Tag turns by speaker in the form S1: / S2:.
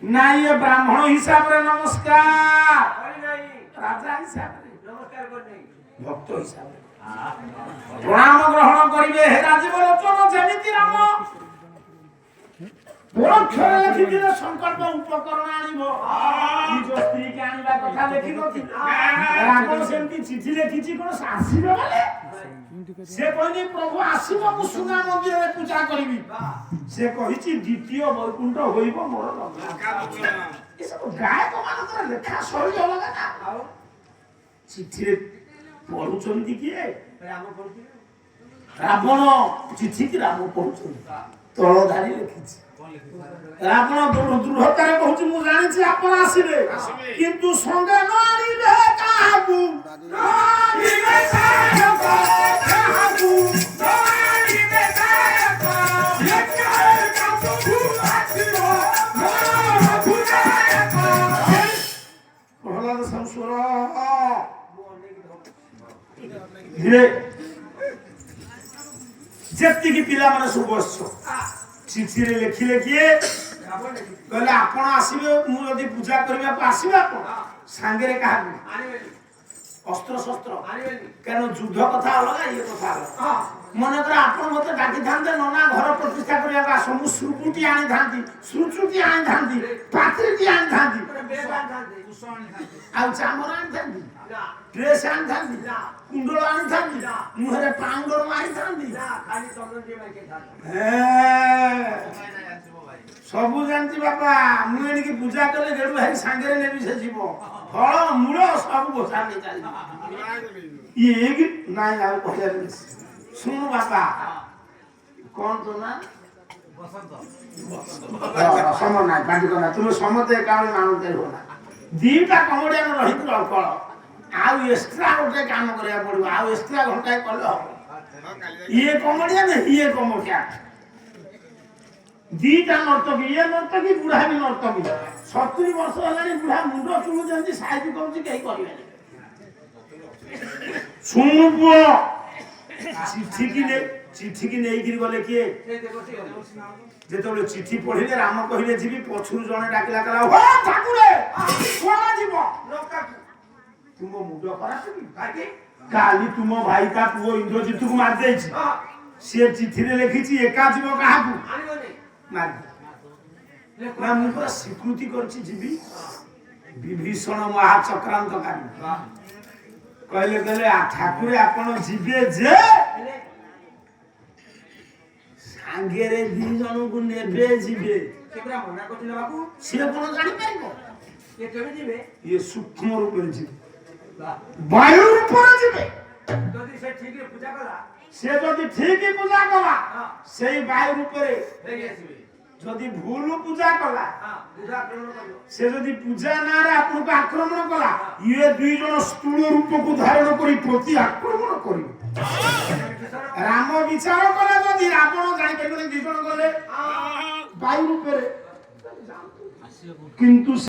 S1: ना ये ब्राह्मण हिसाब रे नमस्कार राजा हिसाब रे नमस्कार भक्त हिसाब रे प्रणाम ग्रहण करिवे हे राजीव लोचन जेमिति राम परोक्षरे लिखिथिले संकल्प उपकरण आनिबो निज स्त्री के आनिबा कथा लिखि नथि रावण सेमति चिठी लिखिछि कोन आसीबे बोले से कहनी प्रभु आसीबो मु सुना मंदिर रे पूजा करिवि से कहिछि द्वितीय वैकुंठ होइबो मोर ए सब गायक मानकर लेखा शैली अलग ना चिठी रे पढुचंती किए राम पढुछि रावण चिठी कि राम पढुछन तळधारी लिखिछि रावण दृढ़ता रे कहछि मु जानिछि आपण आसीबे किंतु संगे न आनिबे काबू आनिबे काबू आनिबे काबू लेकर काबू आसीबो भुजायको प्रहलाद संस्वर धीरे जेति की पिला माने सब बसछो चिठी रे लिखिले किए कहले आपण आसीबे मु यदि पूजा करबा को आसीबे आपण संगे रे कहा अस्त्र शस्त्र केन युद्ध कथा अलग ये कथा अलग मन कर आपण मते डाकी थांते नना घर प्रतिष्ठा करबा का समु सुपुटी आनी थांती सुचुटी आनी थांती पात्रीटी आनी थांती बेबान थांती कुसो आनी थांती आ चामर आनी थांती ड्रेस आनी थांती कुंडल आनी थांती मुहरे पाउडर मारी थांती खाली चंदनटी मारी के थांती सबु जानती बाबा मु एनी की पूजा करले गेडू भाई संगे रे नेबी से जीवो फळ मूळ सब गोसा ले चली ये एक नाही आ कहले सुन बाबा कौन तो ना बसंत सम ना बांडी करना तुम समते काम मानते हो ना दीटा कमडिया न रही अल्पळ आ एक्स्ट्रा गोटे काम करिया पड़िबो आ एक्स्ट्रा घंटा कले हो ये कमडिया ने ये कमडिया दीटा नर्तकी ये नर्तकी बुढ़ा भी नर्तकी 70 वर्ष हलानी बुढ़ा मुंडो चुलु जंती साइज करछि केही करिवे सुनु पुओ चिठी की नहीं गिर गले किए जेतबे चिठी पढिले राम कहिले जीवी पछुर जने डाकिला कला हो ठाकुरे कोना जीव तुम मुंडो खराब की काकी काली तुम भाई का पुओ इंद्रजित को मार देछि से चिठी रे लिखिछि एका जीव काहाकू मार ना मु पूरा स्वीकृति करछि जीवी विभीषण महाचक्रांतकारी कहले कहले ठाकुरे आपण जीवे जे सांगे रे दी जन को नेबे जीवे केबरा मना करथिला बाबू से कोन जानि पाइबो ये केबे जीवे ये सूक्ष्म रूप में जीवे वायु रूप में जीवे जदी से ठीक रे पूजा कला से जदी ठीक ही पूजा कला सेही वायु रूप रे देगे जीवे जदी भूल पूजा कला पूजा आक्रमण करियो से जदी पूजा ना रे आपन को आक्रमण कला ये दुई जन स्थूल रूप को धारण करी प्रति आक्रमण करी राम विचार कला जदी रावण जानि के दुई जन गले वायु रूप रे किंतु